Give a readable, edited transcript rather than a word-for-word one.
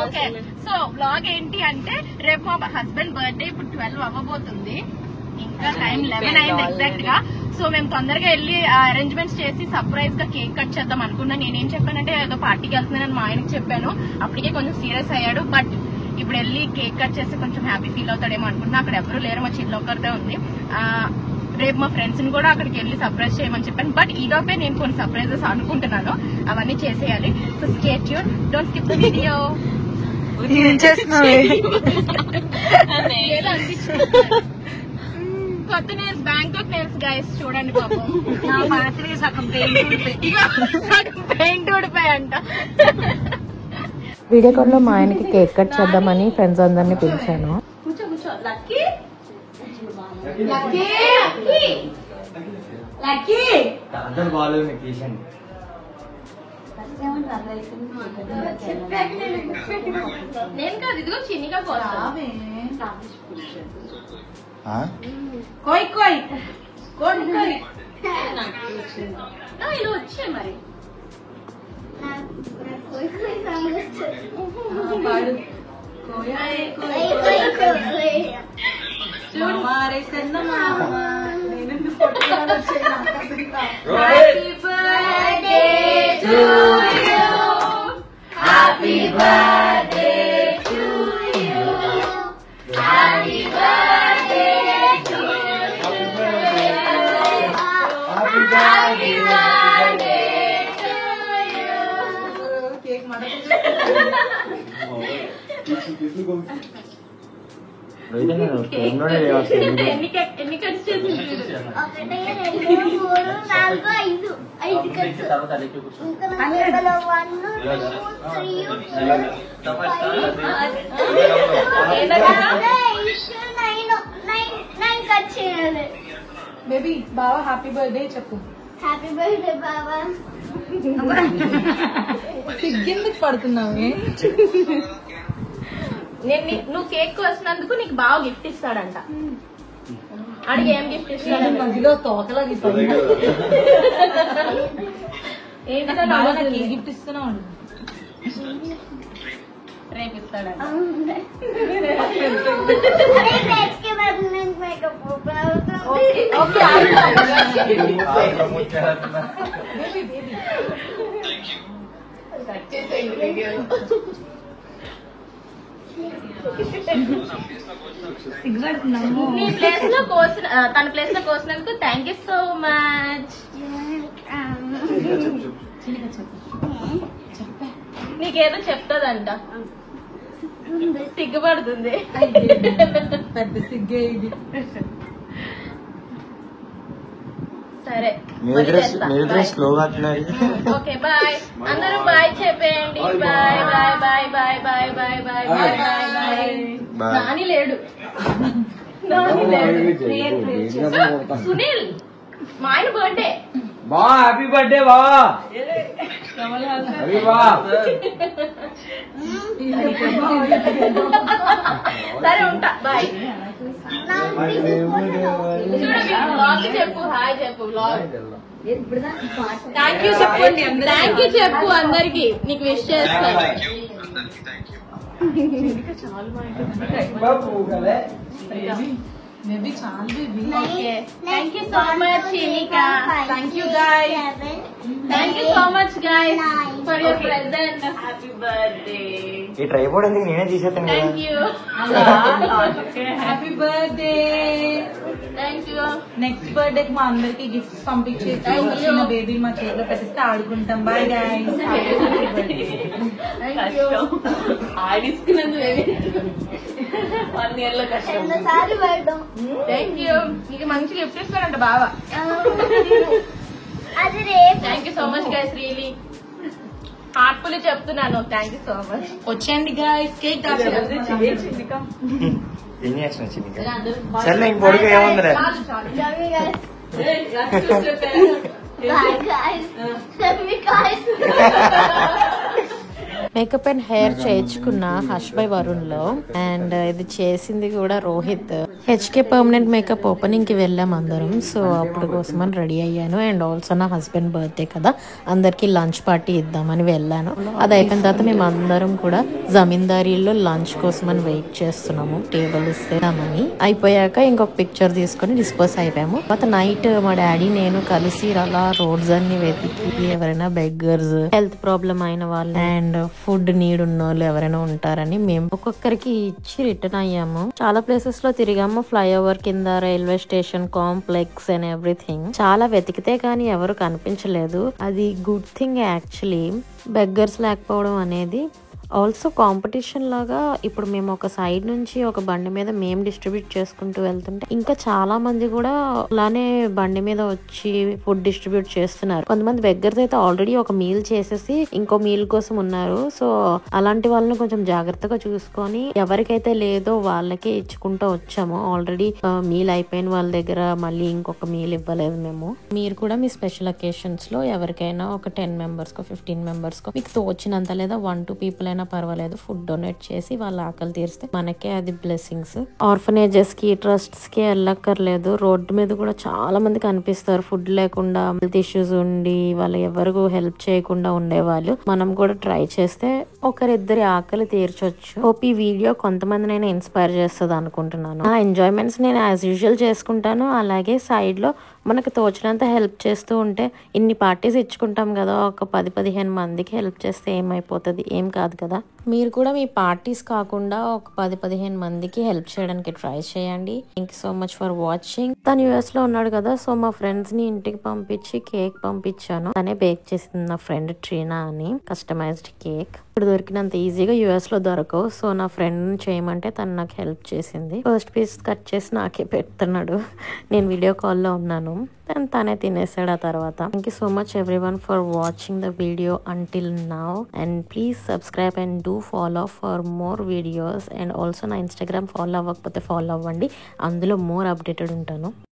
Okay, so blog ఏంటి అంటే రేపు మా హస్బెండ్ బర్త్డే ఇప్పుడు 12 అవ్వబోతుంది, ఇంకా టైం 11 అయింది ఎగ్జాక్ట్ గా. సో మేము తొందరగా వెళ్ళి అరేంజ్మెంట్స్ చేసి సర్ప్రైజ్ గా కేక్ కట్ చేద్దాం అనుకున్నాను. నేనేం చెప్పానంటే ఏదో పార్టీకి వెళ్తున్నానని మా ఆయనకి చెప్పాను, అప్పటికే కొంచెం సీరియస్ అయ్యాడు. బట్ ఇప్పుడు వెళ్ళి కేక్ కట్ చేస్తే కొంచెం హ్యాపీ ఫీల్ అవుతాడేమో అనుకుంటున్నా. అక్కడ ఎవరు లేరు, మా చిన్న ఒక్కరితే ఉంది. రేపు మా ఫ్రెండ్స్ ని కూడా అక్కడికి వెళ్ళి సర్ప్రైజ్ చేయమని చెప్పాను. బట్ ఈలోపే నేను కొన్ని సర్ప్రైజెస్ అనుకుంటున్నాను, అవన్నీ చేసేయాలి. So stay tune, don't skip the video. కొత్త నేల్స్, బ్యాంకాక్ నేల్స్ గైస్, చూడండి పాపం. సగం పెయింట్ ఊడిపోయంట. వీడియో కాల్ లో మా ఆయనకి కేక్ కట్ చేద్దామని ఫ్రెండ్స్ అందరినీ పిలిచాను. కూర్చో కూర్చో లక్కీ, నేను కాదు, ఇదిగో చిన్నగా ఇలా వచ్చే మరి happy birthday to you, happy birthday to you, happy birthday to you. Cake ఎన్ని కట్స్ చేసింది? 1 2 3 4 5 5 కట్స్. బేబీ బావా హ్యాపీ బర్త్డే చెప్పు. హ్యాపీ బర్త్డే బావా. సిగ్గెందుకు పడుతున్నావు? నువ్వు కేక్ వస్తున్నందుకు నీకు బాగా గిఫ్ట్ ఇస్తాడంట. అడిగి ఏం గిఫ్ట్ ఇస్తాడు? మధ్యలో తోకలా ఏంటి గిఫ్ట్ ఇస్తున్నావు? రేపు ఇస్తాడంట. నీ ప్లేస్ లో కోసిన, తన ప్లేస్ లో కోసినందుకు థ్యాంక్ యూ సో మచ్. నీకేదో చెప్తాదంట, సిగ్గుపడుతుంది. పెద్ద సిగ్గే ఇది. సరే ఓకే బాయ్, అందరూ బాయ్ చెప్పేయండి. Bye bye bye bye bye bye bye bye bye bye. Nani లేడు, సునీల్ మా ఆయన బర్త్డే. హ్యాపీ బర్త్డే బా. సరే ఉంటా, బాయ్. చూడండి చెప్పు, హాయ్ చెప్పు. థ్యాంక్ యూ చెప్పండి, థ్యాంక్ యూ చెప్పు అందరికి, నీకు విష్ చేస్తాను. మేబీ చాలా thank you so much Chinika. Thank you guys, thank you so much guys for your present. Happy birthday. ఈ ట్రైపోర్డ్ ఎందుకు నేనే తీసేస్తాను. Thank you, happy birthday. Thank you. Next birthday మా అందరికి గిఫ్ట్స్ పంపించేసి చిన్న బేబీ మా చేతిలో పెట్టిస్తే ఆడుకుంటాం. Bye guys. ఆడిస్తున్నందు 1 year లో కష్టం. Thank you. నీకు మంచి గిఫ్ట్ ఇస్తాడంట బావా. Thank you so much guys, really heartfully చెప్తున్నాను. Thank you so much. వచ్చేయండి గైస్, కేక్ సరే ఇంక పొడుగు ఏముందిలే. మేకప్ అండ్ హెయిర్ చేయించుకున్న హర్ష్ బై వరుణ్ లో, అండ్ ఇది చేసింది కూడా Rohit. HK permanent makeup opening కి వెళ్ళాం అందరం. సో అప్పుడు కోసం అని రెడీ అయ్యాను. అండ్ ఆల్సో నా హస్బెండ్ బర్త్డే కదా, అందరికి లంచ్ పార్టీ ఇద్దామని వెళ్ళాను. అది అయిపోయిన తర్వాత మేము అందరం కూడా జమీందారీలో లంచ్ కోసం అని వెయిట్ చేస్తున్నాము, టేబుల్ ఇస్తామని. అయిపోయాక ఇంకొక పిక్చర్ తీసుకొని డిస్పోజ్ అయిపోయాము. తర్వాత నైట్ మా డాడీ నేను కలిసి అలా రోడ్స్ అన్ని వెతికి ఎవరైనా బెగ్గర్స్, హెల్త్ ప్రాబ్లం అయిన వాళ్ళు అండ్ ఫుడ్ నీడ్ ఉన్న వాళ్ళు ఎవరైనా ఉంటారని మేము ఒక్కొక్కరికి ఇచ్చి రిటర్న్ అయ్యాము. చాలా ప్లేసెస్ లో తిరిగాము, ఫ్లైఓవర్ కింద, railway station complex and everything. చాలా వెతికితే కానీ ఎవరు కనిపించలేదు. అది గుడ్ థింగ్ యాక్చువల్లీ, బెగ్గర్స్ లేకపోవడం అనేది. ఆల్సో కాంపిటీషన్ లాగా ఇప్పుడు మేము ఒక సైడ్ నుంచి ఒక బండి మీద మేము డిస్ట్రిబ్యూట్ చేసుకుంటూ వెళ్తుంటే ఇంకా చాలా మంది కూడా అలానే బండి మీద వచ్చి ఫుడ్ డిస్ట్రిబ్యూట్ చేస్తున్నారు. కొంతమంది బెగ్గర్స్ అయితే ఆల్రెడీ ఒక మీల్ చేసేసి ఇంకో మీల్ కోసం ఉన్నారు. సో అలాంటి వాళ్ళని కొంచెం జాగ్రత్తగా చూసుకొని ఎవరికైతే లేదో వాళ్ళకే ఇచ్చుకుంటూ వచ్చాము. ఆల్రెడీ మీల్ అయిపోయిన వాళ్ళ దగ్గర మళ్ళీ ఇంకొక మీల్ ఇవ్వలేదు మేము. మీరు కూడా మీ స్పెషల్ అకేషన్స్ లో ఎవరికైనా ఒక 10 members కో 15 members కో మీకు తోచినంత లేదా 1-2 people పర్వాలేదు ఫుడ్ డొనేట్ చేసి వాళ్ళ ఆకలి తీరిస్తే మనకే అది బ్లెస్సింగ్స్. ఆర్ఫనేజెస్ కి, ట్రస్ట్స్ కి వెళ్ళక్కర్లేదు. రోడ్డు మీద కూడా చాలా మంది కనిపిస్తారు ఫుడ్ లేకుండా, హెల్త్ ఇష్యూస్ ఉండి వాళ్ళు ఎవరు హెల్ప్ చేయకుండా ఉండేవాళ్ళు. మనం కూడా ట్రై చేస్తే ఒకరిద్దరి ఆకలి తీర్చొచ్చు. హోప్ ఈ వీడియో కొంతమందినైనా ఇన్స్పైర్ చేస్తుంది అనుకుంటున్నాను. ఆ ఎంజాయ్మెంట్స్ నేను యాజ్ యూజువల్ చేసుకుంటాను. అలాగే సైడ్ లో మనకు తోచినంత హెల్ప్ చేస్తూ ఉంటే, ఇన్ని పార్టీస్ ఇచ్చుకుంటాం కదా, ఒక 10-15 మందికి హెల్ప్ చేస్తే ఏమైపోతుంది, ఏం కాదు కదా. మీరు కూడా మీ పార్టీస్ కాకుండా ఒక 10-15 మందికి హెల్ప్ చేయడానికి ట్రై చేయండి. Thank you so much for watching. తను యుఎస్ లో ఉన్నాడు కదా, సో మా ఫ్రెండ్స్ ని ఇంటికి పంపించి కేక్ పంపించాను. తనే బేక్ చేసింది నా ఫ్రెండ్ ట్రీనా అని, కస్టమైజ్డ్ కేక్. ఇప్పుడు దొరికినంత ఈజీగా యుఎస్ లో దొరకవు. సో నా ఫ్రెండ్ చేయమంటే తను నాకు హెల్ప్ చేసింది. ఫస్ట్ పీస్ కట్ చేసి నాకే పెడుతున్నాడు, నేను వీడియో కాల్లో ఉన్నాను. తనే తినేసాడు ఆ తర్వాత. Thank you so much everyone for watching the video until now, and please subscribe and do follow for more videos. And also నా ఇన్స్టాగ్రామ్ ఫాలో అవ్వకపోతే ఫాలో అవ్వండి, అందులో మోర్ అప్డేటెడ్ ఉంటాను.